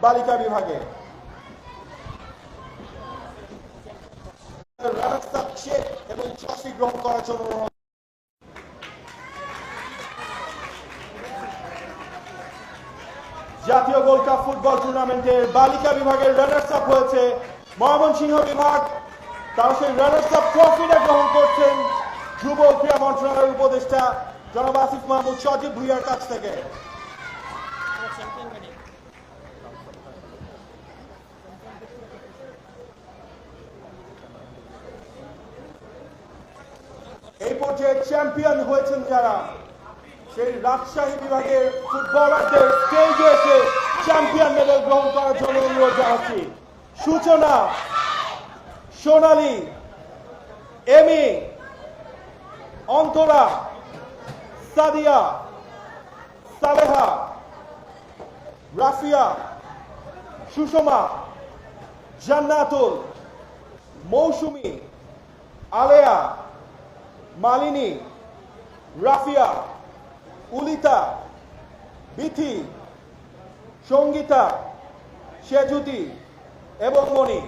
বালিকা বিভাগে। এবং ট্রফি গ্রহণ করার জন্য জাতীয় গোল্ড কাপ ফুটবল টুর্নামেন্টের বালিকা বিভাগের রানার্স আপ হয়েছে ময়মনসিংহ বিভাগ। তারা সেই রানার্স আপ ট্রফিটা গ্রহণ করছেন যুব ক্রীড়া মন্ত্রণালয়ের উপদেষ্টা জনাব আসিফ মাহমুদ সজীব ভুইয়ার কাছ থেকে। এই পর্যায়ে চ্যাম্পিয়ন হয়েছেন যারা, সেই রাজশাহী বিভাগের ফুটবলারদের স্টেজে এসে চ্যাম্পিয়ন মেডেল গ্রহণ করার জন্য অনুরোধ জানাচ্ছি। সূচনা, সোনালী, এমি, অন্তরা, সাদিয়া, সালেহা, রাফিয়া, সুষমা, জান্নাতুল, মৌসুমী, আলেয়া, মালিনী, রাফিয়া, উলিতা, বিথি, সঙ্গীতা, সেজুতি এবং মণি।